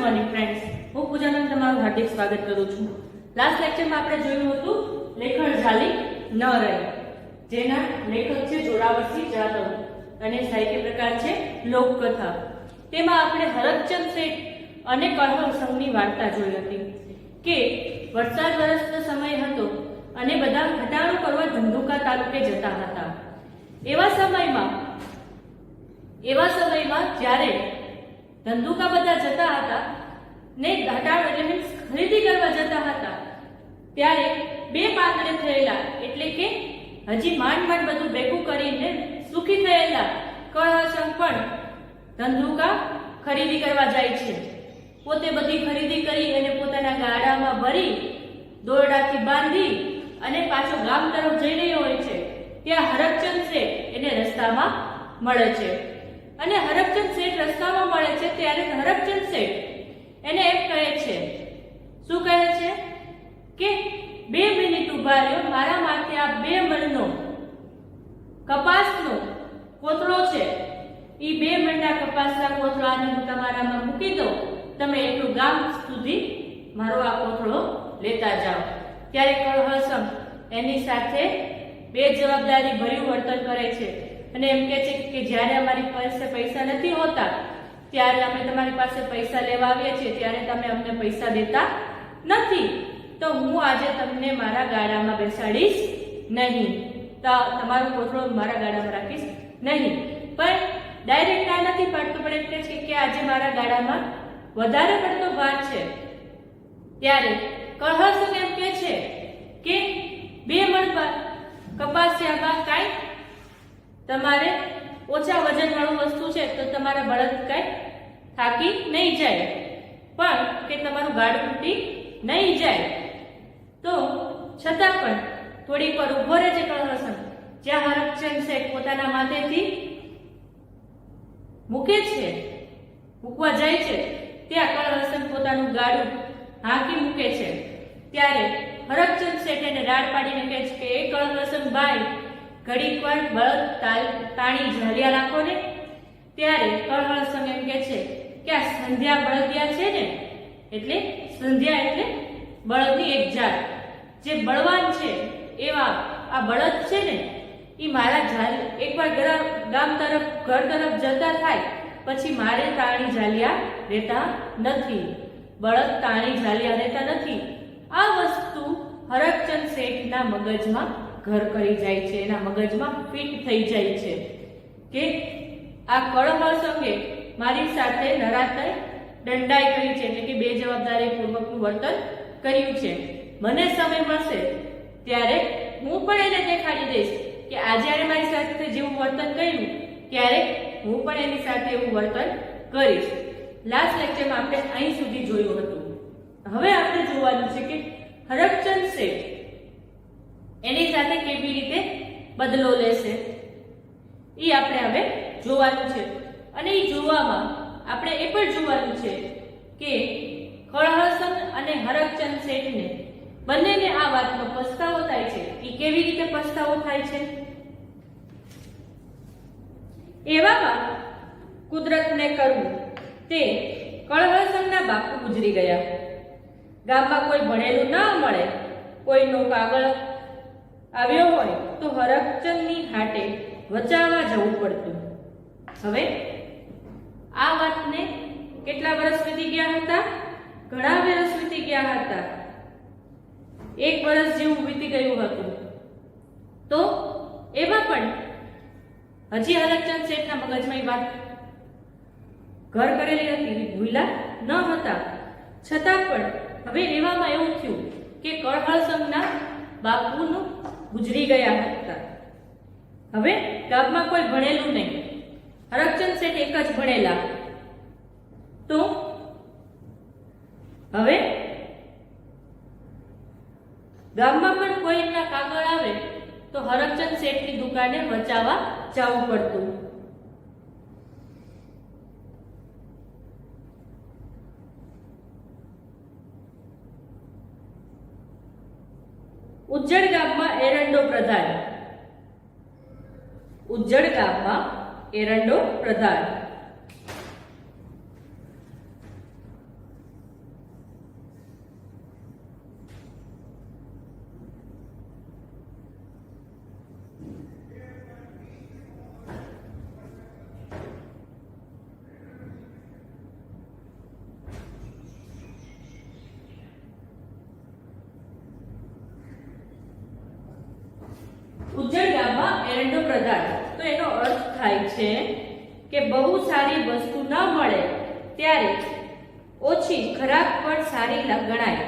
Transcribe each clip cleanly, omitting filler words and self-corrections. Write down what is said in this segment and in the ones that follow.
Morning friends, હું પૂજાબેન તમારું હાર્દિક સ્વાગત કરું છું. લાસ્ટ લેક્ચરમાં આપણે જોયું હતું લેખણ ઝાલી ન રહી, જેના લેખક છે જોરાવરસિંહ જાદવ અને સાહિત્ય પ્રકાર છે લોકકથા. તેમાં આપણે હરકચંદ શેઠ અને કળહળ સંઘની વાર્તા જોઈ હતી કે વરસાદ વરસનો સમય હતો અને બધા ઘટાડો કરવા ધંધુકા તાલુકે જતા હતા. એવા સમયમાં જ્યારે ધંધુકા બધા જતા હતા ને ઘટાડો એટલે મીન્સ ખરીદી કરવા જતા હતા, ત્યારે બે પાંદડે થયેલા એટલે કે હજી માંડ બધું ભેગું કરીને સુખી થયેલા કળહળ સંઘ પણ ધંધુકા ખરીદી કરવા જાય છે. પોતે બધી ખરીદી કરી અને પોતાના ગાડામાં ભરી દોરડાથી બાંધી અને પાછો ગામ તરફ જઈ રહ્યો હોય છે. ત્યાં હરકચંદ શેઠ એને રસ્તામાં મળે છે અને હરકચંદ શેઠ રસ્તામાં મળે છે ત્યારે હરકચંદ શેઠ એને એમ કહે છે, શું કહે છે કે 2 મિનિટ ઉભા રહ્યો, મારા માટે આ 2 મણનો કપાસનો કોથળો છે, એ 2 મણના કપાસના કોથળાને હું તમારામાં મૂકી દઉં, તમે એટલું ગામ સુધી મારો આ કોથળો લેતા જાઓ. ત્યારે કળહળ સંઘ એની સાથે બેજવાબદારી ભર્યું વર્તન કરે છે અને એમ કહે છે કે જ્યારે અમારી પાસે પૈસા નથી હોતા ત્યારે અમે તમારી પાસે પૈસા લેવા આવીએ છીએ, ત્યારે તમે અમને પૈસા દેતા નથી, તો હું આજે તમને મારા ગાડામાં બેસાડીશ નહીં, તો તમારો કોથળો મારા ગાડામાં રાખીશ નહીં. પણ ડાયરેક્ટ ના નથી પાડતો, પણ એમ કહે છે કે આજે મારા ગાડામાં વધારે પડતો ભાર છે. ત્યારે કળહળ સંઘ એમ કહે છે કે 2 મણ કપાસિયામાં કાંઈ તમારે ઓછા વજન વાળું વસ્તુ છે તો તમારા બળદ કાંઈ થાકી નહીં જાય, પણ કે તમારું ગાડું તૂટી નહીં જાય. તો છતાં પણ થોડીક વાર ઉભો રહે છે કળહળ સંઘ. જ્યાં હરકચંદ શેઠ પોતાના માથેથી મૂકવા જાય છે ત્યાં કળહળ સંઘ પોતાનું ગાડું હાંકી મૂકે છે. ત્યારે હરકચંદ શેઠ એને રાડ પાડીને કહે છે કે એ કળહળ સંઘ ભાઈ, ઘડીક વાર બળદ તાણી ઝાલ્યા રાખો ને. ત્યારે કળહળ સંઘ એમ કહે છે કે આ સંધ્યા બળદિયા છે ને, એટલે સંધ્યા એટલે બળદની એક જાત, જે બળવાન છે એવા આ બળદ છે ને એ મારા એકવાર ગામ તરફ ઘર તરફ જતા થાય પછી મારે તાણી ઝાલ્યા રહેતા નથી, બળદ તાણી ઝાલ્યા રહેતા નથી. આ વસ્તુ હરકચંદ શેઠના મગજમાં ઘર કરી જાય છે, એના મગજમાં ફિટ થઈ જાય છે કે આ કળહળ સંઘે મારી સાથે નરાતે દંડાઈ કરી છે, એટલે કે બેજવાબદારી પૂર્વકનું વર્તન કર્યું છે. મને સમય મળશે ત્યારે હું પણ એને દેખાડી દઈશ કે આજે એને મારી સાથે જેવું વર્તન કર્યું ત્યારે હું પણ એની સાથે એવું વર્તન કરીશ. લાસ્ટ લેક્ચરમાં આપણે અહીં સુધી જોયું હતું. હવે આપણે જોવાનું છે કે હરકચંદ શેઠ એની સાથે કેવી રીતે બદલો લેશે, એ આપણે હવે જોવાનું છે. અને એ જોવામાં આપણે એ પણ જોવાનું છે કે કળહળ સંઘ અને હરકચંદ શેઠને બંનેને આ વાતનો પસ્તાવો થાય છે. એ કેવી રીતે પસ્તાવો થાય છે? એવામાં કુદરતને કરવું તે કળહળ સંઘના બાપુ ગુજરી ગયા. ગામમાં કોઈ ભણેલું ના મળે, કોઈનો કાગળ આવ્યો હોય તો હરકચંદની હાટે વચાવવા જવું પડતું. હવે આ વાતને કેટલા વર્ષ વીતી ગયા હતા? ઘણા વર્ષ વીતી ગયા હતા. 1 વર્ષ જેવું વીતી ગયું હતું. તો એમાં પણ હજી હરકચંદ શેઠના મગજમાં એ વાત ઘર કરેલી હતી, ભૂલા ન હતા. છતાં પણ હવે એવામાં એવું થયું કે કળહળ સંઘના બાપુનું ગુજરી ગયા હતા. હવે ગામમાં કોઈ ભણેલું નહીં, હરકચંદ શેઠ એક જ ભણેલા. તો હવે ગામમાં પણ કોઈ એમના કાગળ આવે તો હરકચંદ શેઠની દુકાને વચાવવા જવું પડતું. ઉજ્જડ ગામમાં એરંડો પ્રધાન ઉજ્જડ ગામમાં એરંડો પ્રદાન, તો એનો અર્થ થાય છે કે બહુ સારી વસ્તુ ન મળે ત્યારે ઓછી ખરાબ પણ સારી ગણાય.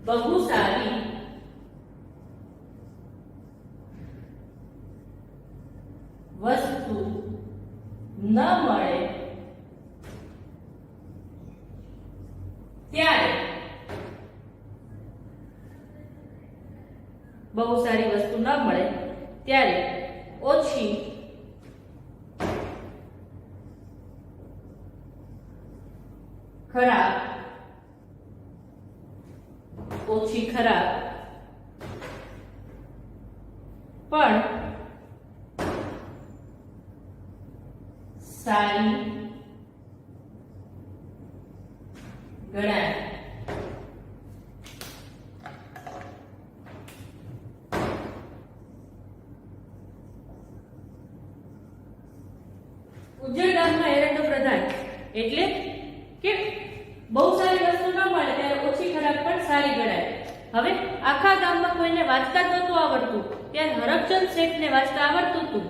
બહુ સારી વસ્તુ ન મળે ત્યારે બહુ સારી વસ્તુ ન મળે ત્યારે ઓછી ખરાબ પણ સારી ગણાય. ઉજ્જડ ગામમાં એરંડો પ્રધાન એટલે કે બહુ સારી વસ્તુ ન મળે ત્યારે ઓછી ખરાબ પણ સારી ગણાય. હવે આખા ગામમાં કોઈને વાંચતા જ નહોતું આવડતું, ત્યારે હરકચંદ શેઠને વાંચતા આવડતું હતું,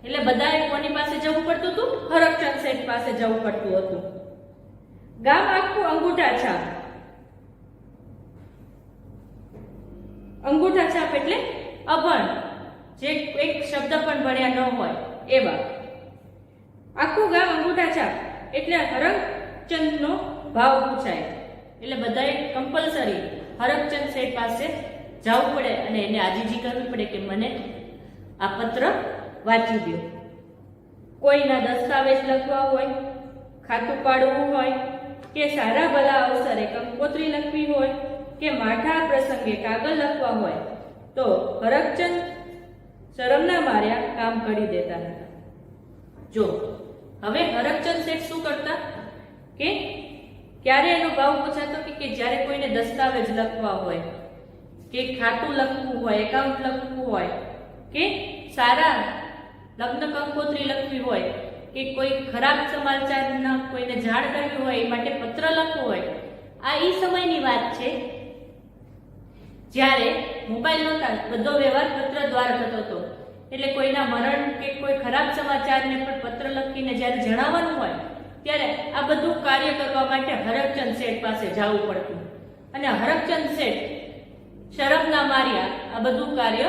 એટલે બધાએ કોની પાસે જવું પડતું હતું? હરકચંદ શેઠ પાસે જવું પડતું હતું. ગામ આખું અંગૂઠા છાપ. અંગૂઠા છાપ એટલે અભણ, જે એક શબ્દ પણ ભણ્યા ન હોય એવા. આખું ગામ અંગૂઠા છાપ એટલે હરકચંદનો ભાવ પૂછાય, એટલે બધાએ કમ્પલસરી હરકચંદ શેઠ પાસે જવું પડે અને એને આજીજી કરવી પડે કે મને આ પત્ર વાંચી દો. કોઈના દસ્તાવેજ લખવા હોય, ખાતું પાડવું હોય કે સારા ભલા અવસરે કંકોત્રી લખવી હોય કે માઠા પ્રસંગે કાગળ લખવા હોય તો હરકચંદ શરમના માર્યા કામ કરી દેતા હતા. જો હવે હરકચંદ શેઠ શું કરતા કે ક્યારે એનો ભાવ પૂછાતો કે જ્યારે કોઈને દસ્તાવેજ લખવા હોય કે ખાતું લખવું હોય, એકાઉન્ટ લખવું હોય કે સારા લગ્ન કંકોત્રી લખવી હોય કે કોઈ ખરાબ સમાચારના કોઈને જાણ કરવી હોય એ માટે પત્ર લખવું હોય. આ એ સમયની વાત છે જ્યારે મોબાઈલ નહોતા, બધો વ્યવહાર પત્ર દ્વારા થતો હતો. એટલે કોઈના મરણ કે કોઈ ખરાબ સમાચારને પણ પત્ર લખીને જ્યારે જણાવવાનું હોય ત્યારે આ બધું કાર્ય કરવા માટે હરકચંદ શેઠ પાસે જવું પડતું, અને હરકચંદ શેઠ શરમના માર્યા આ બધું કાર્ય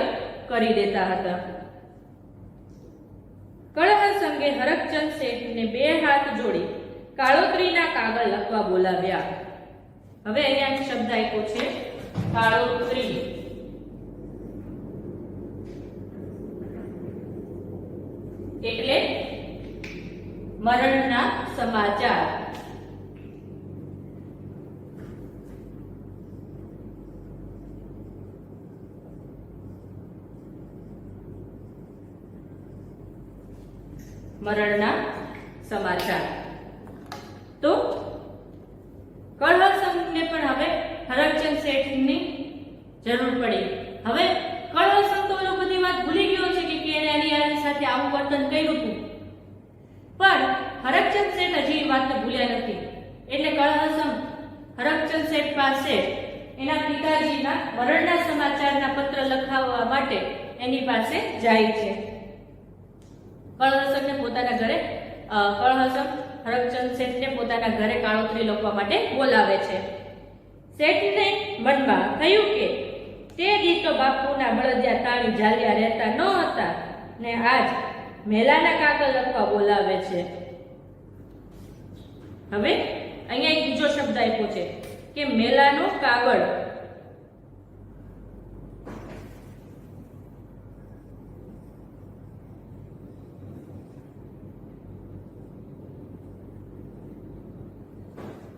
કરી દેતા હતા. કળહ સંગે હરકચંદ શેઠને 2 હાથ જોડી કાળોતરીના કાગળ લખવા બોલાવ્યા. હવે અહીંયા એક શબ્દ આપ્યો છે કાળોતરી. એટલે મરણના સમાચાર. મરણના સમાચાર. તો કળહ સંઘને પણ હવે હરકચંદ શેઠની જરૂર પડી. હવે કળહ સંઘ તો એનો બધી વાત ભૂલી ગયો છે કે એને આની સાથે આવું વર્તન કર્યું હતું, પણ હરકચંદ શેઠ હજી એ વાતને ભૂલ્યા નથી. એટલે કળહ સંઘ હરકચંદ શેઠ પાસે એના પિતાજીના મરણના સમાચારના પત્ર લખાવવા માટે એની પાસે જાય છે. કળહસંઘને પોતાના ઘરે કળહસંઘ હરકચંદ શેઠને પોતાના ઘરે કાળોતરી લખવા માટે બોલાવે છે. શેઠને મનમાં થયું કે તે દી તો બાપુના બળદિયા તાળી ઝાલ્યા રહેતા ન હતા ને આજ મેલાના કાગળ લખવા બોલાવે છે. હવે અહીંયા એક બીજો શબ્દ આપ્યો છે કે મેલાનો કાગળ.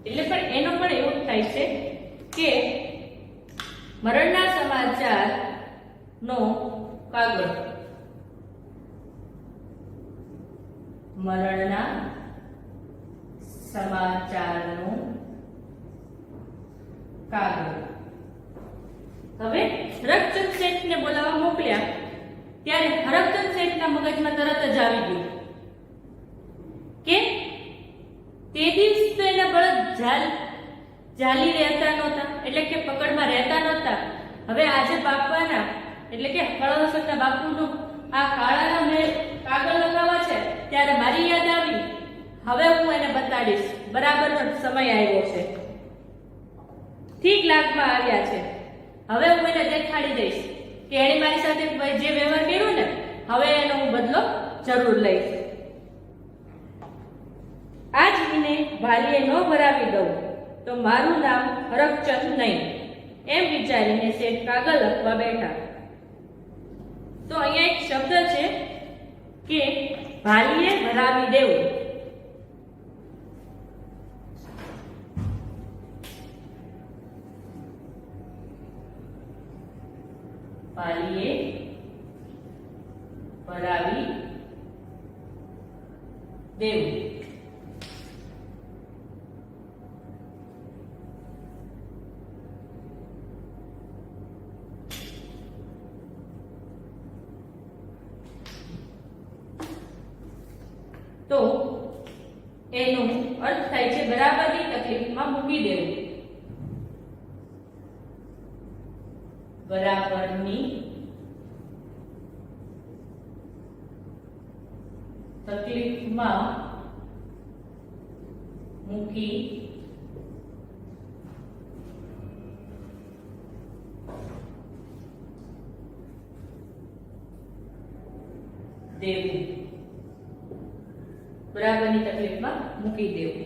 એટલે પણ એનો પણ એવું થાય છે કે મરણના સમાચાર નો કાગળ. મરણના સમાચારનો કાગળ. હવે હરકચંદ શેઠને બોલાવવા મોકલ્યા ત્યારે હરકચંદ શેઠના મગજમાં તરત જ આવી ગયું કે તે દિવસ તો એના બળદ જાલી રહેતા નહોતા, એટલે કે પકડમાં રહેતા નહોતા. હવે આજે બાપાના એટલે કે હળવસરના બાપુનું આ કાળાના મેં કાગળ લગાવવા છે ત્યારે મારી યાદ આવી. હવે હું એને બતાડીશ, બરાબરનો સમય આવ્યો છે, ઠીક લાગમાં આવ્યા છે. હવે હું એને દેખાડી દઈશ કે એણે મારી સાથે જે વ્યવહાર કર્યો ને, હવે એનો હું બદલો જરૂર લઈશ. આજ એને ભાલીએ ન ભરાવી દઉં તો મારું નામ હરકચંદ નહીં, એમ વિચારીને શેઠ કાગળ લખવા બેઠા. તો અહીંયા એક શબ્દ છે કે ભાલીએ ભરાવી દેવું. ભાલીએ ભરાવી દેવું. તો એનો અર્થ થાય છે બરાબરની તકલીફમાં મૂકી દેવું. બરાબરની તકલીફમાં મૂકી દેવું. બરાબરની તકલીફમાં મૂકી દેવું.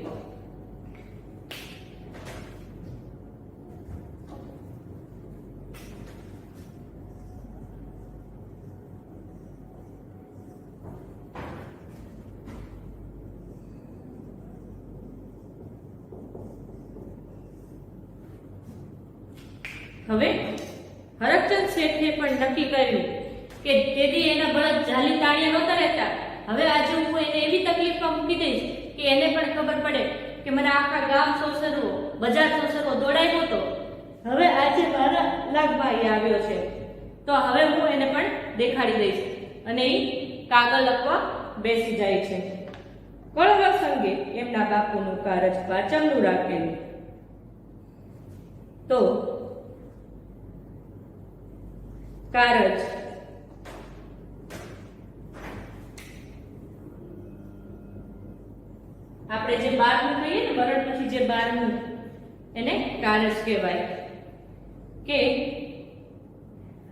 હવે હરકચંદ શેઠે પણ નક્કી કર્યું કે તેથી એના બળદ જાલી તાળીએ નહોતા રહેતા. હવે આજે હું એને એવી તકલીફમાં મૂકી દઈશ કે એને પણ ખબર પડે કે મને આખા ગામ સોસરવો, બજાર સોસરવો દોડાવ્યો હતો. હવે આજે મારા લાગમાં આવ્યો છે, તો હવે હું એને પણ દેખાડી દઈશ. અને એ કાગળ લખવા બેસી જાય છે. કળવા સંગે એમના બાપુનું કારજ પાચમનું રાખેલું. તો કારજ આપણે જે 12મું કહીએ ને, મરણ પછી જે 12મું, એને કારજ કહેવાય. કે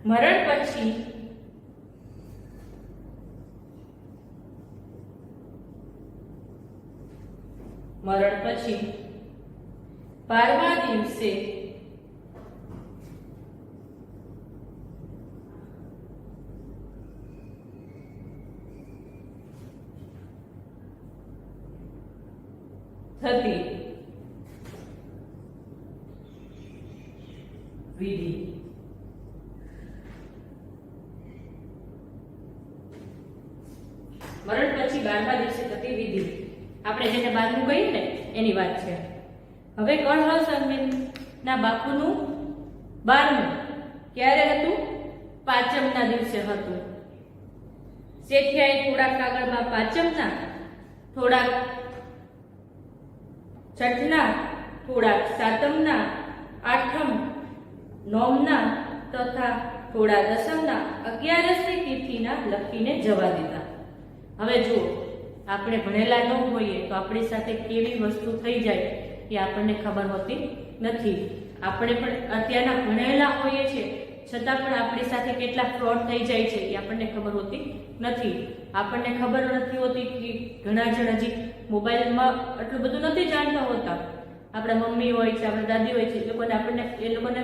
મરણ પછી મરણ પછી 12મા દિવસે થતી વિધિ. મરણ પછી 12મા દિવસે થતી વિધિ, આપણે જેને 12મું કહીએ ને એની વાત છે. હવે કળહળ સંગીતના બાપુનું 12મું ક્યારે હતું? પાંચમના દિવસે હતું. શેઠિયાએ થોડાક કાગળમાં પાંચમના, થોડાક છઠના, થોડાક સાતમના, આઠમ, નોમના તથા થોડા દસમના 11ની તિથિના લખીને જવા દીધા. હવે જો આપણે ભણેલા ન હોઈએ તો આપણી સાથે કેવી વસ્તુ થઈ જાય એ આપણને ખબર હોતી નથી. આપણે પણ અત્યારના ભણેલા હોઈએ છીએ છતાં પણ આપણી સાથે કેટલા ફ્રોડ થઈ જાય છે એ આપણને ખબર હોતી નથી. આપણને ખબર નથી હોતી કે ઘણા જણ હજી મોબાઈલમાં એટલું બધું નથી જાણતા હોતા. આપણા મમ્મી હોય છે, આપણા દાદી હોય છે, એ લોકોને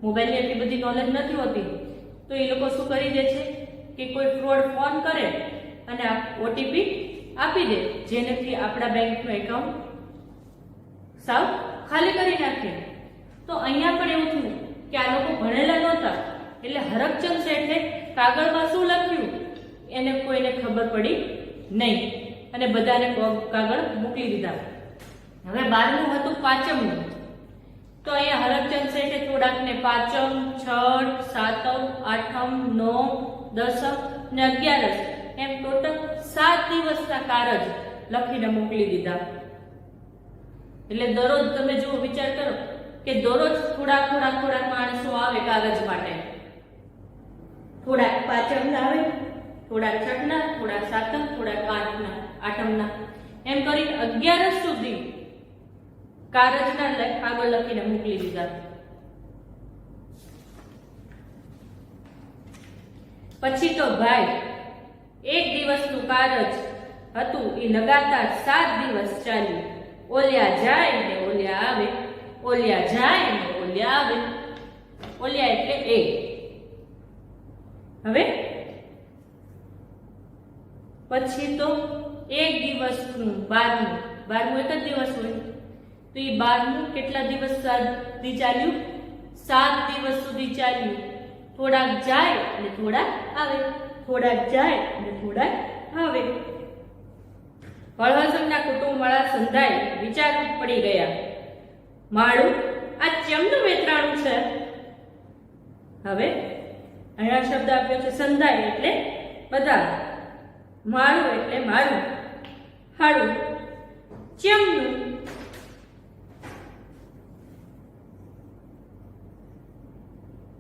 મોબાઈલની એટલી બધી નોલેજ નથી હોતી. તો એ લોકો શું કરી દે છે કે કોઈ ફ્રોડ ફોન કરે અને ઓટીપી આપી દે, જેનાથી આપણા બેંકનું એકાઉન્ટ સાવ ખાલી કરી નાખે. તો અહીંયા પણ એવું થયું કે આ લોકો ભણેલા નહોતા, એટલે હરકચંદ શેઠે કાગળમાં શું લખ્યું એને કોઈને ખબર પડી નહીં અને બધાને કાગળ મોકલી દીધા. હવે 12મું હતું પાંચમનું. તો અહીંયા હરકચંદ શેઠે થોડાકને પાંચમ, છઠ, સાતમ, આઠમ, નોમ, દસમ ને 11 એમ ટોટલ 7 દિવસના કારજ લખીને મોકલી દીધા. એટલે દરરોજ તમે જુઓ, વિચાર કરો કે દરરોજ થોડાક માણસો આવે કાગજ માટે. થોડાક પાંચમના આવે, થોડાક છઠના, થોડાક સાતમ, થોડાક આઠમના એમ કરી 11 સુધી કાગજના કાગળ લખીને મોકલી દીધા. પછી તો ભાઈ એક દિવસનું કાગજ હતું એ લગાતાર 7 દિવસ ચાલ્યું. ઓલ્યા જાય ને ઓલ્યા આવે, ઓલ્યા જાય ને ઓલ્યા આવે. ઓલ્યા એટલે એ. હવે પછી તો એક દિવસનું 12મું એક જ દિવસ હોય તો એ 12મું કેટલા દિવસ સુધી ચાલ્યું? 7 દિવસ સુધી ચાલ્યું. થોડાક જાય અને થોડાક આવે, થોડાક જાય અને થોડાક આવે. હળહસમના કુટુંબવાળા સંધાય વિચાર પડી ગયા, માળું આ ચમનું વેતરાણું છે. હવે અહીંયા શબ્દ આપ્યો છે સંધાય એટલે બધા, માળું એટલે મારું, હાડું, ચમનું.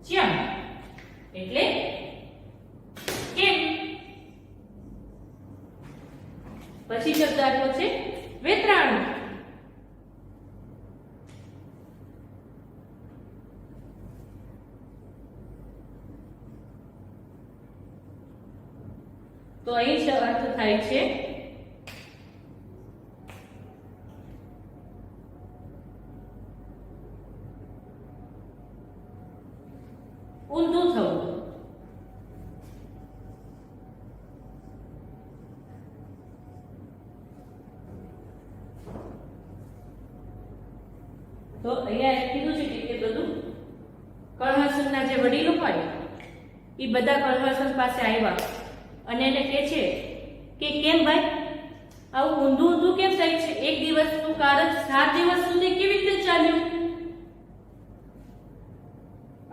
ચમ એટલે કેમ. પછી શબ્દ આપ્યો છે વેતરાણું. તો અહીં અર્થ થાય છે ઊંધું થવું. તો અહીંયા કીધું છે કે બધું કળહસનના જે વડીલો હોય એ બધા કળહસન પાસે આવ્યા અને એને કહે છે કે કેમ ભાઈ આવું ઊંધું કેમ થાય છે? એક દિવસનું કારજ 7 દિવસ સુધી કેવી રીતે ચાલ્યું?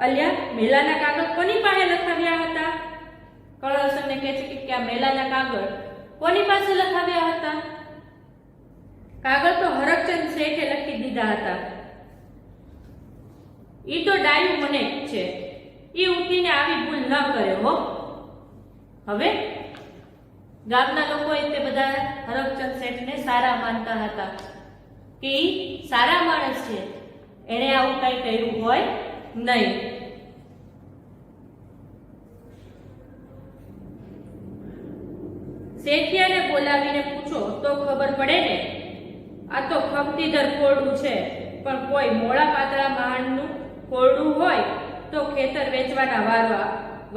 અલ્યા મેલાના કાગળ કોની પાસે લખાવ્યા હતા? કળહસનને કહે છે કે આ મેલાના કાગળ કોની પાસે લખાવ્યા હતા? કાગળ તો હરકચંદ શેઠે લખી દીધા હતા. ઈ તો ડાયું મને છે, ઈ ઉઠીને આવી ભૂલ ન કરે હો. હવે ગામના લોકોએ તે બધા હરકચંદ શેઠને સારા માનતા હતા કે ઈ સારા માણસ છે, એણે આવું કઈ કર્યું હોય નહીં. શેઠિયાને બોલાવીને પૂછો તો ખબર પડે ને. આ તો ખમતીધર ખોરડું છે, પણ કોઈ મોળા પાતળા માણનું ખોરડું હોય તો ખેતર વેચવાના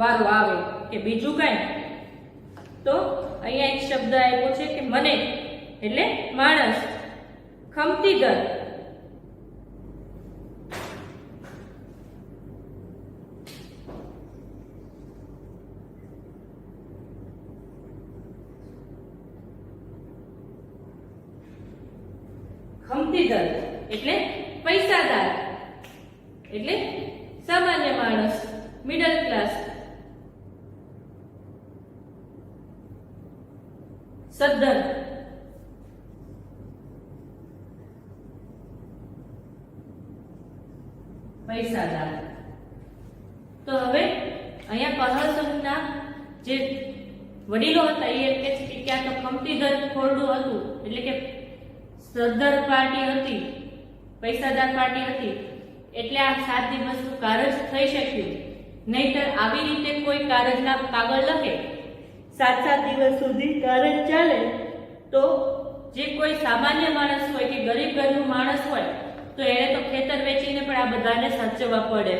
વારો આવે કે બીજું કઈ. તો અહીંયા એક શબ્દ આવ્યો છે કે મને એટલે માણસ, ખમતીધર ખમતીધર એટલે પૈસાદાર, એટલે સામાન્ય માણસ, મિડલ ક્લાસ. સદ્ધર પૈસાદાર. તો હવે અહીંયા કળહસનના જે વડીલો હતા એ એમ કહે છે કે ક્યાં તો ખમતીધર ખોરડું હતું, એટલે કે સદ્ધર પાર્ટી હતી, પૈસાદાર પાર્ટી હતી, એટલે આ 7 દિવસનું કારજ થઈ શક્યું. નહીતર આવી રીતે કોઈ કારજના કાગળ લખે 7 દિવસ સુધી કારજ ચાલે તો જે કોઈ સામાન્ય માણસ હોય કે ગરીબ ઘરનું માણસ હોય તો એને તો ખેતર વેચીને પણ આ બધાને સાચવવા પડે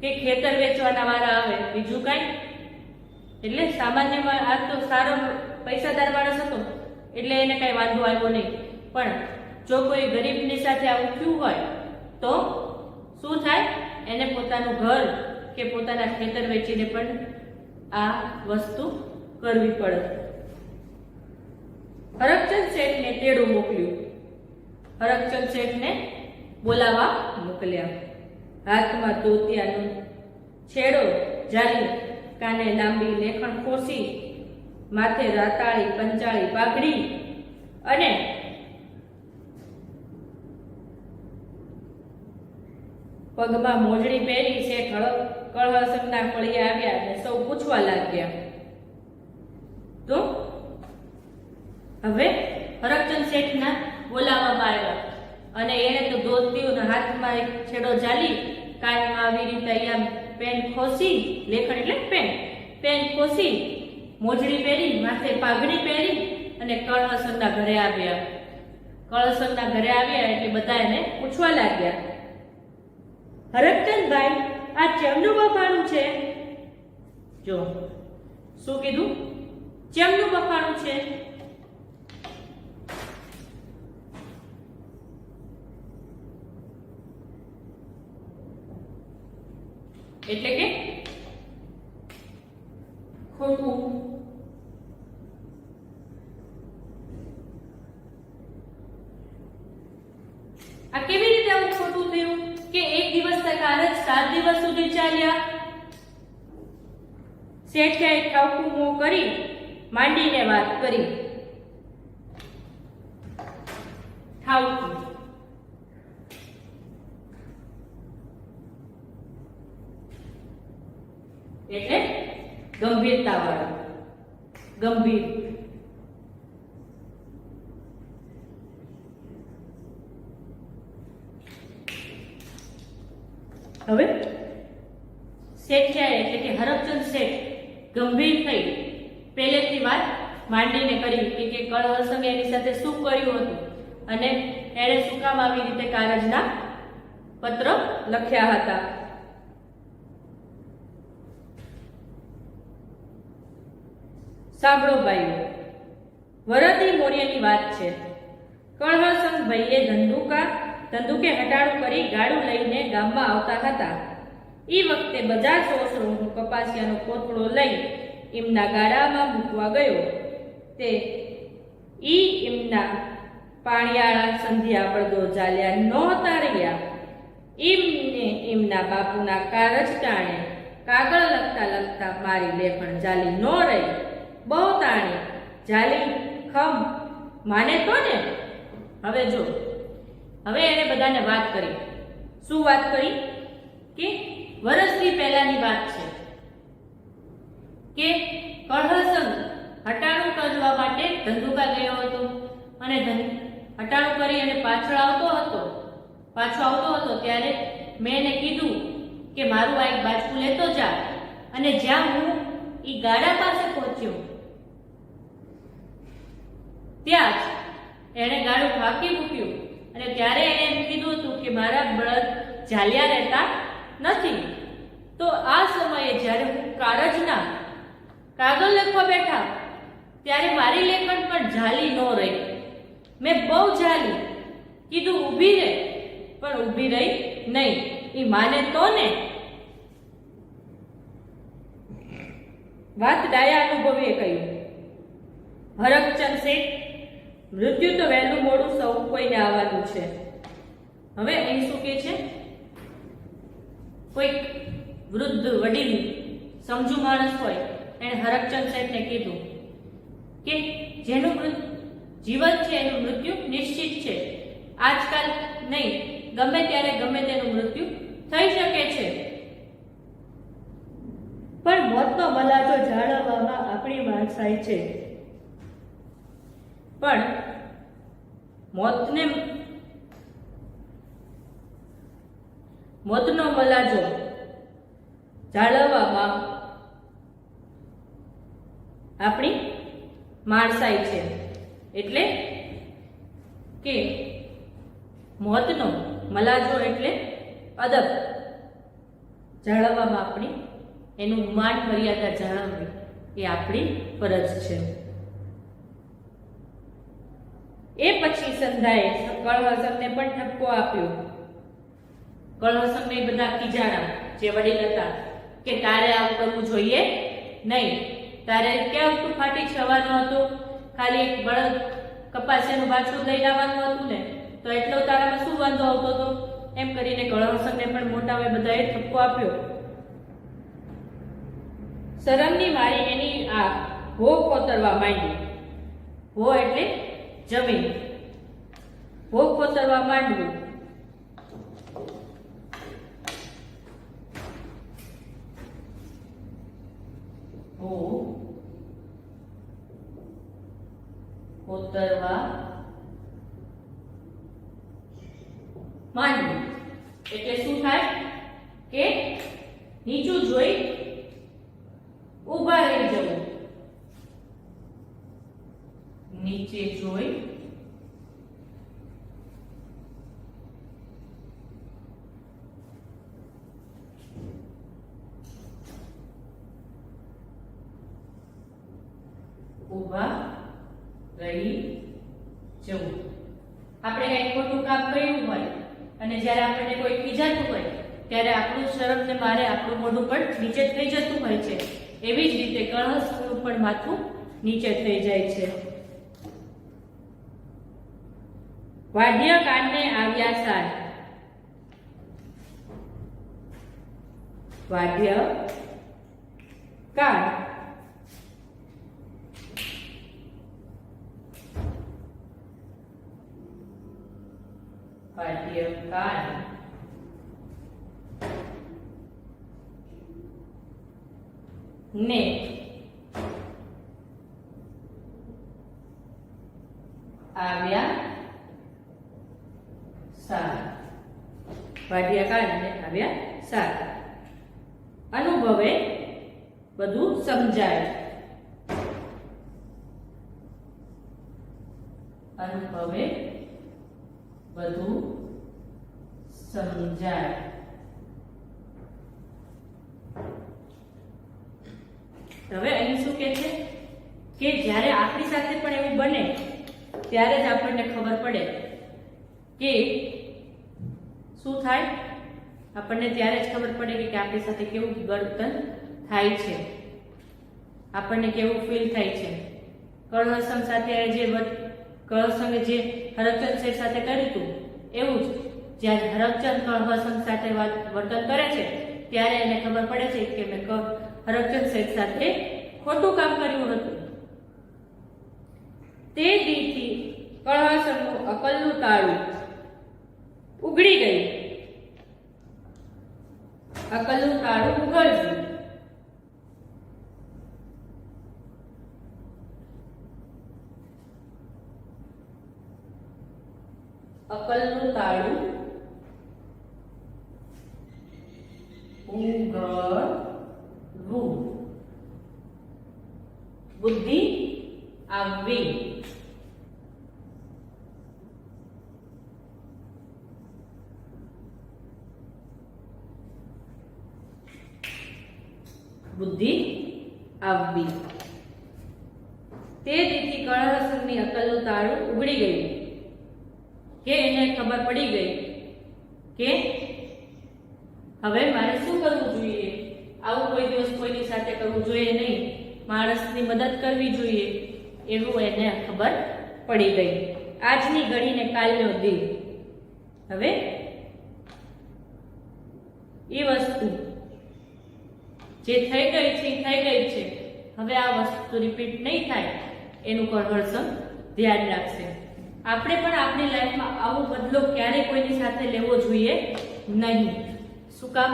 કે ખેતર વેચવાના વારા આવે, બીજું કઈ. એટલે સામાન્ય આ તો સારો પૈસાદાર માણસ હતો એટલે એને કઈ વાંધો આવ્યો નહીં. પણ જો કોઈ ગરીબની સાથે આવું થયું હોય તો શું થાય? એને પોતાનું ઘર કે પોતાના ખેતર વેચીને પણ આ વસ્તુ કરવી પડે. હરકચંદ શેઠને તેડું મોકલ્યું. હરકચંદ શેઠને બોલાવા મોકલ્યા. હાથમાં તોતિયાનો છેડો ઝાલી, કાને લાંબી લેખણ ખોસી, માથે રાતાળી પંચાળી પાઘડી અને પગમાં મોજડી પહેરી છે. કળહસંગના ફળિયા આવ્યા અને સૌ પૂછવા લાગ્યા. તો હવે હરકચંદ શેઠના બોલાવવામાં આવ્યા અને એણે તો ધોતીઓના હાથમાં એક છેડો ઝાલી, કાનમાં આવી રીતે અહીંયા પેન ખોસી, લેખણ એટલે પેન ખોસી, મોજડી પહેરી, માથે પાઘડી પહેરી અને કળહસંગના ઘરે આવ્યા. કળહસંગના ઘરે આવ્યા એટલે બધા એને પૂછવા લાગ્યા, હરકચંદભાઈ, આ ચેમનું બફાણું છે? જો શું કીધું? ચેમનું બફાણું છે? એટલે કે ખોટું. આ કેવી રીતે આવું ખોટું થયું કે એક દિવસ કાર્ય 7 દિવસ સુધી ચાલ્યા? શેઠે ઠાવકું મોં કરી માંડીને વાત કરી. ઠાવકું એટલે ગંભીરતા વાળું, ગંભીર. હવે શેઠિયાએ એટલે કે હરકચંદ શેઠ ગંભીર થઈ પહેલેથી વાત માંડીને કરી કે કળહસંગે એની સાથે શું કર્યું હતું અને એણે શું કામ આવી રીતે કારજના પત્ર લખ્યા હતા. સાંભળો ભાઈઓ, વરદી મોર્યની વાત છે. કળહસંગ ભાઈએ ધંધુકે હટાણું કરી ગાડું લઈને ગામમાં આવતા હતા. એ વખતે બજાર સોસરોનું કપાસિયાનો કોથળો લઈ એમના ગાડામાં મૂકવા ગયો. તે એમના પાણિયાળા સંધ્યા પડદો ચાલ્યા નહોતા રહ્યા. એમને એમના બાપુના કારજ ટાણે કાગળ લખતા મારી લેખણ જાલી ન રહી. બહુ તાણી જાલી ખમ માને તો ને. હવે જો, હવે એને બધાને વાત કરી. શું વાત કરી? કે વર્ષથી પહેલાની વાત છે કે કળહસંગ હટાણું કરવા માટે ધંધુકા ગયો હતો અને હટાણું કરી અને પાછો આવતો હતો ત્યારે મેં એને કીધું કે મારું આ એક બાજકું લેતો જા. અને જ્યાં હું ઈ ગાડા પાસે પહોંચ્યો ત્યાં જ એણે ગાડું ફાંકી મૂક્યું અને ત્યારે એણે એમ કીધું હતું કે મારા બળદ ઝાલ્યા રહેતા નથી. તો આ સમયે જ્યારે હું કારજના કાગળ લખવા બેઠા ત્યારે મારી લેખન પણ ઝાલી ન રહી. મેં બહુ ઝાલી, કીધું ઊભી રહે, પણ ઊભી રહી નહીં. એ માને તો ને. વાત ડાયા અનુભવીએ કહ્યું. હરકચંદ શેઠ, મૃત્યુ તો વહેલું મોડું સૌ કોઈને આવવાનું છે. હવે અહીં શું કે છે? કોઈક વૃદ્ધ વડીલ સમજુ માણસ હોય એને હરકચંદ શેઠને કીધું કે જેનું જીવન છે એનું મૃત્યુ નિશ્ચિત છે. આજકાલ નહીં, ગમે ત્યારે ગમે તેનું મૃત્યુ થઈ શકે છે. પણ મોતનો મલાજો જાળવવામાં આપણી માણસાઈ છે. પણ મોતનો મલાજો જાળવવામાં આપણી માણસાઈ છે. એટલે કે મોતનો મલાજો એટલે અદબ જાળવવામાં આપણી એનું માન મર્યાદા જાળવવી એ આપણી ફરજ છે. એ પછી સંધાએ કળહસંગને પણ ઠપકો આપ્યો. કળહસંગને બધા ખીજાણા જે વડીલ હતા કે તારે આવું કરવું જોઈએ નહીં. તારે ક્યાં તું ફાટી જવાનો હતો? ખાલી એક બળદ કપાસિયાનું બાછડું લઈ આવવાનું હતું ને, તો એટલો તારામાં શું વાંધો આવતો હતો? એમ કરીને કળહસનને પણ મોટાઓએ બધાએ ઠપકો આપ્યો. શરમની મારી એની આંખ ભો કોતરવા માંડી. ભો એટલે જમીન. ભો કોતરવા માંડવું. ભો કોતરવા માંડવું એટલે શું થાય કે નીચું જોઈ ઊભા રહી જવું. નીચે જોઈ ઊભા રહી જવું. આપણે કંઈક ખોટું કામ કર્યું હોય અને જ્યારે આપણને કોઈ ખીજાતું હોય ત્યારે આપણું શરમને મારે આપણું મોઢું પણ નીચે થઈ જતું હોય છે. એવી જ રીતે કળહસનું પણ માથું નીચે થઈ જાય છે. વાઢ્ય કાનને આવ્યા સાર. વાઢ્ય કાન વાઢ્ય કાન ને આવ્યા સાર. વાઢ્ય કાન ને આવ્યા સાર. અનુભવે બધું સમજાય. અનુભવે બધું સમજાય. હવે અહીં શું કહે છે કે જ્યારે આપણી સાથે પણ એવું બને ત્યારે જ આપણને ખબર પડે કે શું થાય. આપણને ત્યારે જ ખબર પડે કે આપણી સાથે કેવું વર્તન થાય છે, આપણને કેવું ફીલ થાય છે. કળહસન સાથે કળહસને જે હરકચંદ શેઠ સાથે કર્યું હતું એવું જ જ્યારે હરકચંદ કળહસન સાથે વર્તન કરે છે ત્યારે એને ખબર પડે છે કે મેં હરકચંદ શેઠ સાથે ખોટું કામ કર્યું હતું. તે દીથી કળહસનનું અકલનું તાળું ઉઘડી ગયું. અકલનું તાળું ઉઘડ્યું. અકલનું તાળું ઉઘડવું. બુદ્ધિ આવવી. બુદ્ધિ આવવી. તે દીથી કળહસનની અકલનું તાળું ઉઘડી ગયું કે એને ખબર પડી ગઈ કે હવે મારે શું કરવું જોઈએ. આવું કોઈ દિવસ કોઈની સાથે કરવું જોઈએ નહીં. માણસની મદદ કરવી જોઈએ એવું એને ખબર પડી ગઈ. આજની ઘડીને કાલનો દી. હવે એ વસ્તુ જે થઈ ગઈ છે થઈ ગઈ છે. હવે આ વસ્તુ રિપીટ નહીં થાય એનું કળહસન ધ્યાન રાખશે. આપણે પણ આપણી લાઈફમાં આવો બદલો ક્યારેય કોઈની સાથે લેવો જોઈએ નહીં. શું કામ?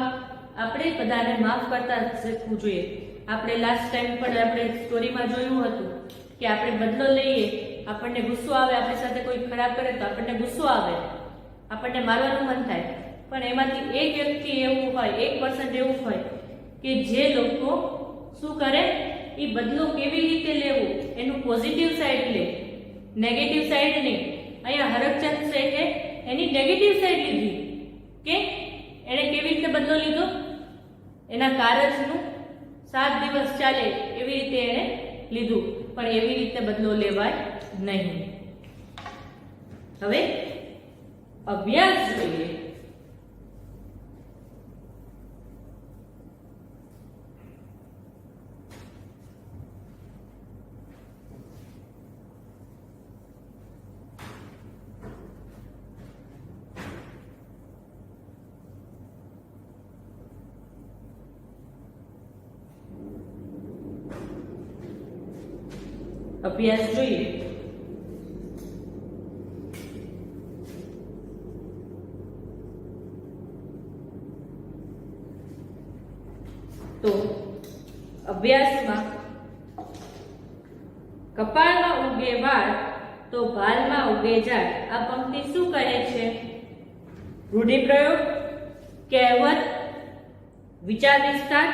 આપણે બધાને માફ કરતા શીખવું જોઈએ. આપણે લાસ્ટ ટાઈમ પણ આપણે સ્ટોરીમાં જોયું હતું કે આપણે બદલો લઈએ, આપણને ગુસ્સો આવે, આપણી સાથે કોઈ ખરાબ કરે તો આપણને ગુસ્સો આવે, આપણને મારવાનું મન થાય. પણ એમાંથી એક વ્યક્તિ એવું હોય, 1% એવું હોય કે જે લોકો શું કરે, એ બદલો કેવી રીતે લેવો એનું પોઝિટિવ સાઈડ લે, નેગેટિવ સાઈડ નહીં. અહીંયા હરકચંદ શેઠે એની નેગેટિવ સાઈડ લીધી કે એણે કેવી રીતે બદલો લીધો. એના કારજનું 7 દિવસ ચાલે એવી રીતે એણે લીધું, પણ એવી રીતે બદલો લેવાય નહીં. હવે અભ્યાસ જોઈએ. અભ્યાસ જોઈએ. તો અભ્યાસમાં કપાળમાં ઉગે વાળ તો ભાલમાં ઉગે ઝાડ. આ પંક્તિ શું કહે છે? રૂઢિપ્રયોગ, કહેવત, વિચાર વિસ્તાર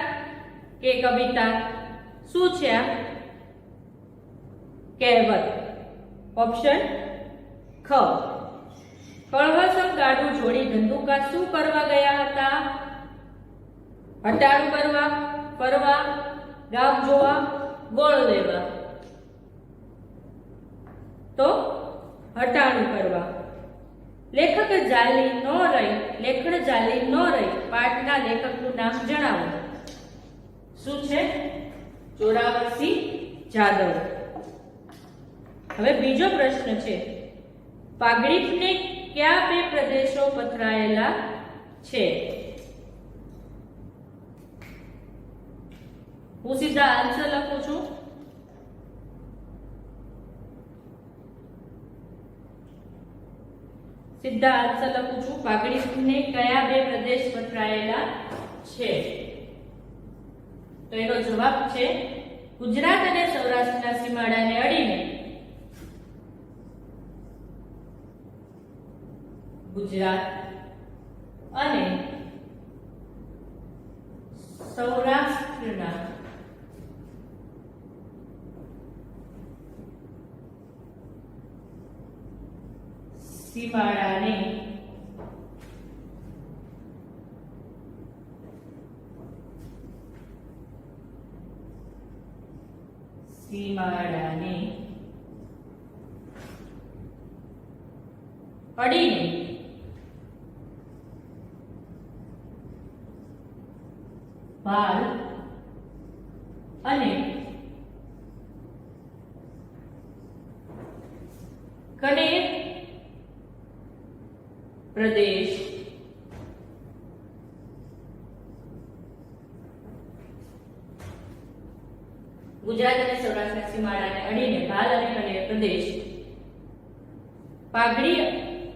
કે કવિતા? શું છે આ? કહેવત. ઓપ્શન ખ. કળવસમ ગાડું જોડી ધંધુકા શું કરવા ગયા હતા? હટાડું કરવા, ફરવા, ગામ જોવા, ગોળ લેવા. તો હટાડું કરવા. લેખક જાલી નો રહી, લેખણ જાલી નો રહી. પાઠના લેખકનું નામ જણાવો. શું છે? જોરાવરસિંહ જાદવ. હવે બીજો પ્રશ્ન છે, પાગડીપને કયા બે પ્રદેશો પથરાયેલા છે? હું સીધા આન્સર લખું છું. સીધા આન્સર લખું છું. પાગડીપને કયા બે પ્રદેશ પથરાયેલા છે? તો એનો જવાબ છે ગુજરાત અને સૌરાષ્ટ્રના સીમાડાને અડીને ગુજરાત અને સૌરાષ્ટ્રના સીમાડાને અડીને ભાલ અને કનેર પ્રદેશ ગુજરાત અને સૌરાષ્ટ્રના સીમાડાને અડીને ભાલ અને કનેર પ્રદેશ પાગડીપને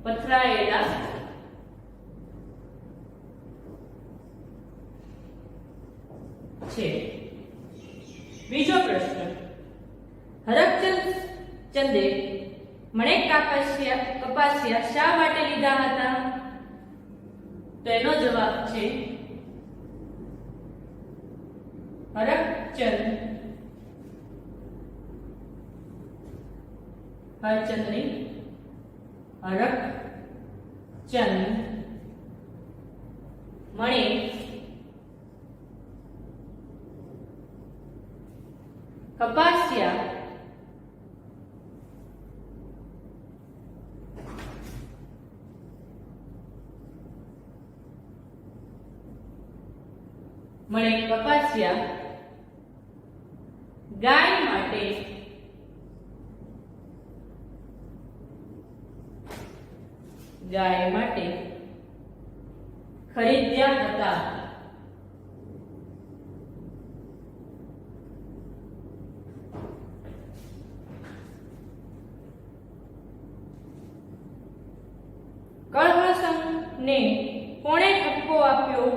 પથરાયેલા છે. બીજો પ્રશ્ન, હરખચંદે મણેક કપાસિયા શા માટે લીધા હતા? તો એનો જવાબ છે હરખચંદ મણેક કપાસિયા ગાય માટે ખરીદ્યા હતા. કળહળસંઘને કોણે ઠપકો આપ્યો?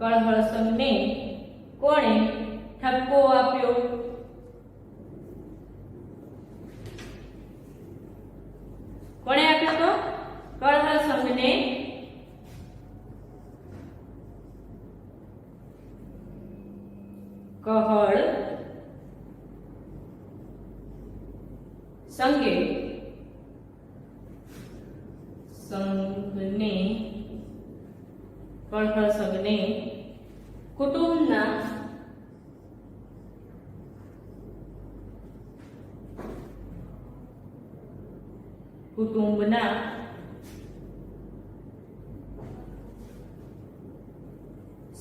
કળહળસંઘને કોણે ઠપકો આપ્યો? કોણે આપ્યો તો? કળહળસંઘને કહળ સંઘે કળહળસંઘને કુટુંબના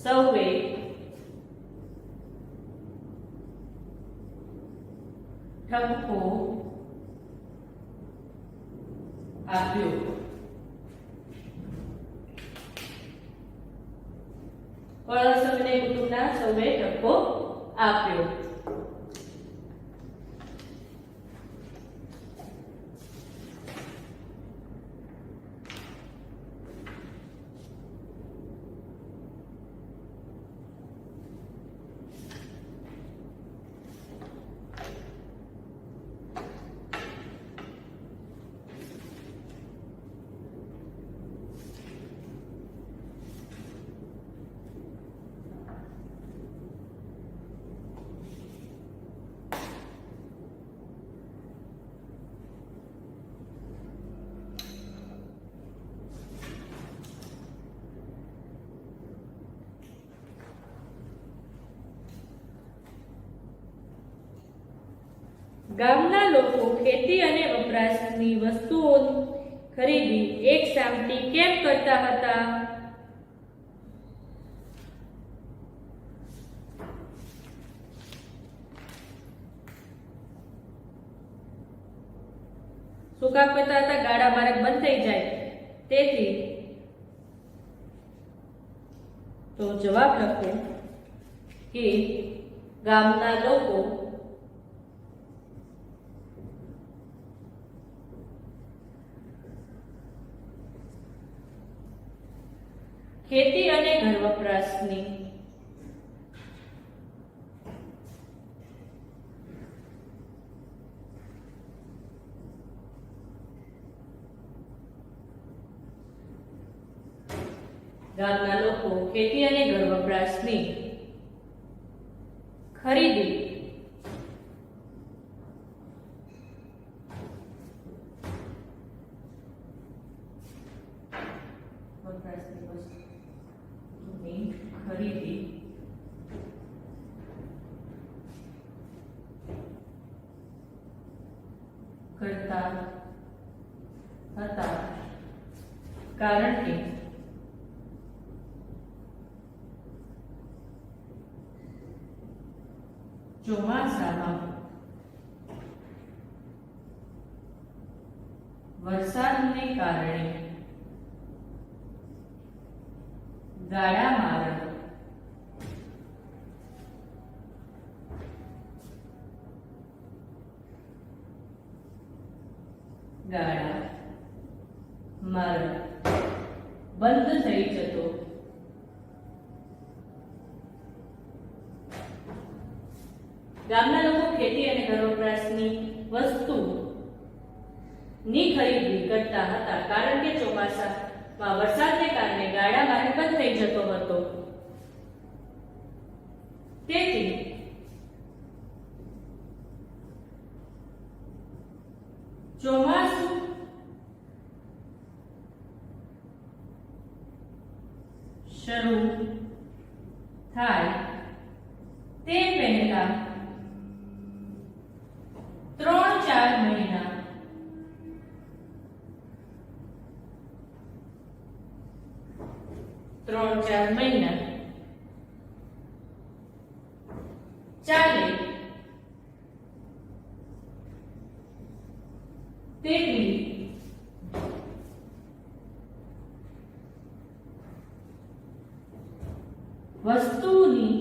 સૌએ ઠપકો આપ્યો. કળસમને કુટુંબના સૌએ ઠપકો આપ્યો. ગામના લોકો ખેતી અને વપરાશની વસ્તુઓની ખરીદી એક સામટી કેમ કરતા હતા? શું કામ કરતા હતા? ગાડા માર્ગ બંધ થઈ જાય તેથી. તો જવાબ લખો કે ગામના લોકો ખેતી અને ઘર વપરાશની ગામના લોકો ખેતી અને ઘર વપરાશની ખરીદી ખરીદી કરતા હતા કારણ કે ચોમાસામાં વરસાદને કારણે ગાડા માર્ગ બંધ થઈ જતો. ગામના લોકો ખેતી અને ઘર વપરાશની વસ્તુની ખરીદી કરતા હતા કારણ કે ચોમાસામાં વરસાદને કારણે ગાડા માર્ગ બંધ થઈ જતો હતો. તેથી ચોમાસું શરૂ થાય તે પહેલા 3-4 મહિના ચાલે તેટલી વસ્તુઓની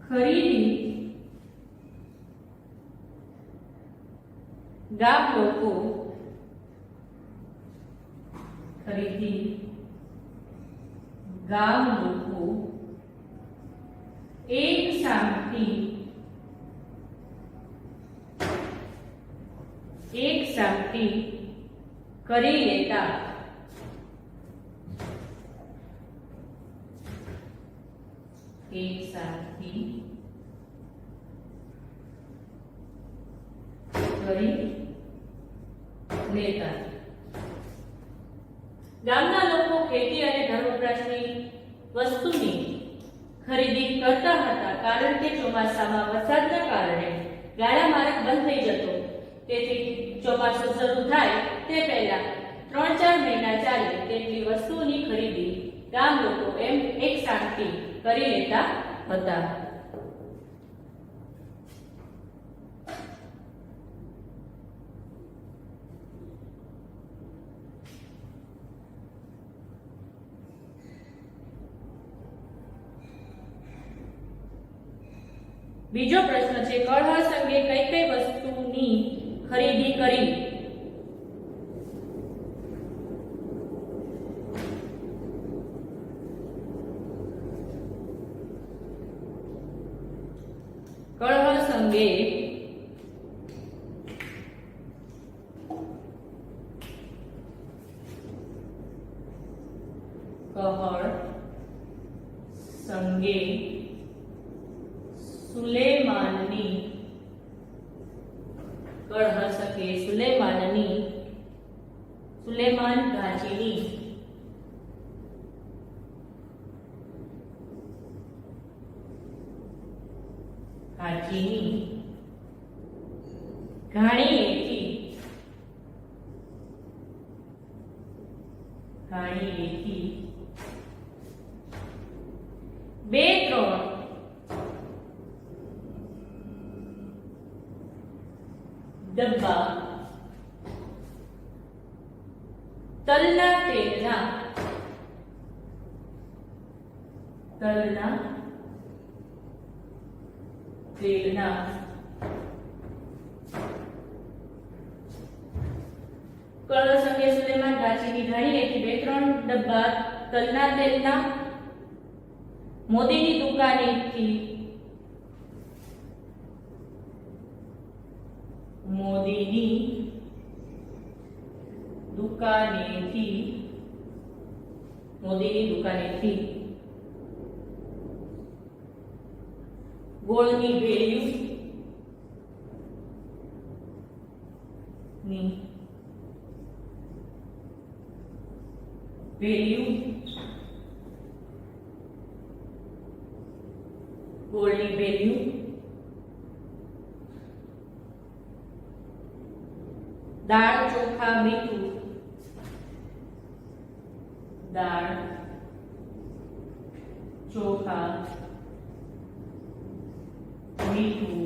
ખરીદી ગામ લોકો એક સામટી કરી લેતા. એક સામટી કરી લેતા. ગામના લોકો ખેતી અને ઘર વપરાશની વસ્તુની ખરીદી કરતા હતા કારણ કે ચોમાસામાં વરસાદના કારણે ગાડા માર્ગ બંધ થઈ જતો. તેથી ચોમાસું શરૂ થાય તે પહેલા 3-4 મહિના ચાલે તેટલી વસ્તુઓની ખરીદી ગામ લોકો એક સામટી કરી લેતા હતા. બીજો પ્રશ્ન છે કળહ સંઘે કઈ કઈ વસ્તુની ખરીદી કરી? કળહ સંઘે સંગે સુલેમાનની કળહ સંગે સુલેમાન ઘાંચીની ઘાણીએથી બે ત્રણ ડબ્બા તલના તેલના કળહ સંગે સુલેમાન ઘાંચીની ઘાણીએથી બે ત્રણ ડબ્બા તલના તેલના મોદીની દુકાનેથી ગોળની વેલ્યુ દાળ ચોખા મીઠું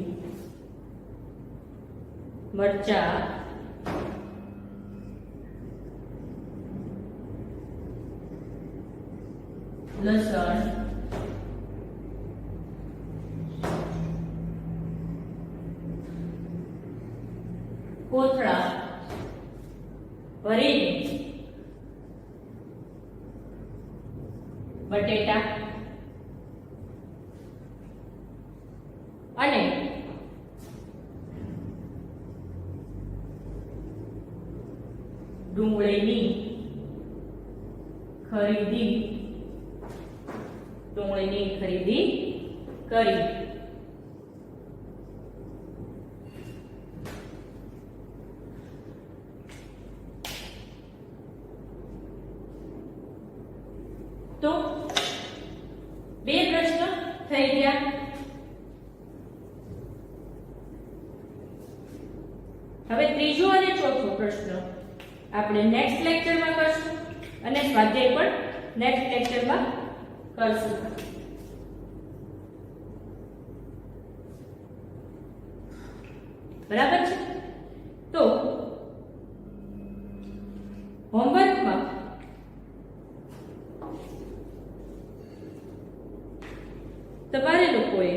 મરચા લસણ કોથળા ભરીને બટેટા અને ડુંગળીની ખરીદી કરી. તો બે પ્રશ્ન થઈ ગયા. હવે ત્રીજો અને ચોથો પ્રશ્ન આપણે નેક્સ્ટ લેક્ચરમાં કરશું અને સ્વાધ્યાય પણ નેક્સ્ટ લેક્ચરમાં કરશું. બરાબર છે? તો હોમવર્કમાં તમારે લોકોએ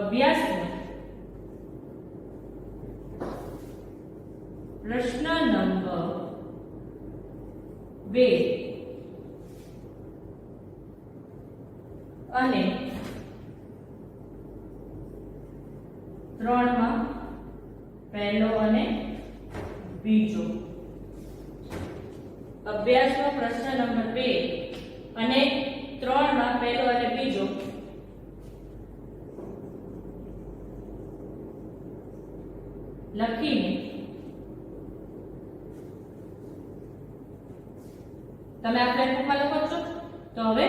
અભ્યાસમાં પ્રશ્ન નંબર 2 અને 3 માં પહેલો અને બીજો. અભ્યાસમાં પ્રશ્ન નંબર 2 અને 3 માં પહેલો અને બીજો લખીને તમે આ ફ્લેટ બુકમાં લખો છો. તો હવે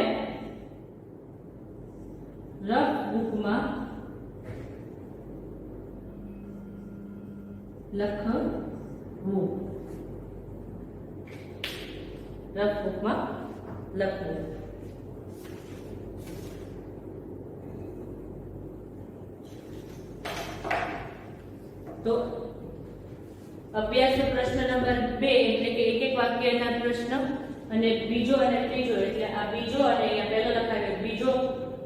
રફ બુકમાં લખવું, રફ બુકમાં લખવું. તો અભ્યાસ પ્રશ્ન નંબર 2 એટલે કે એક એક વાક્યના પ્રશ્ન અને બીજો અને ત્રીજો, એટલે આ બીજો અને અહીંયા પહેલો લખાવ્યો, બીજો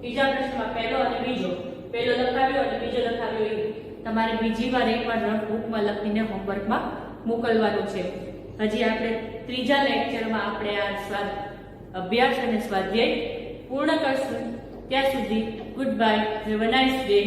ત્રીજા પ્રશ્નમાં પહેલો અને બીજો, પહેલો લખાવ્યો અને બીજો લખાવ્યો એ તમારે બીજી વાર એકવાર રફ બુકમાં લખીને હોમવર્કમાં મોકલવાનું છે. હજી આપણે ત્રીજા લેક્ચરમાં આપણે આ અભ્યાસ અને સ્વાધ્યાય પૂર્ણ કરશું. ત્યાં સુધી good bye, have a nice day.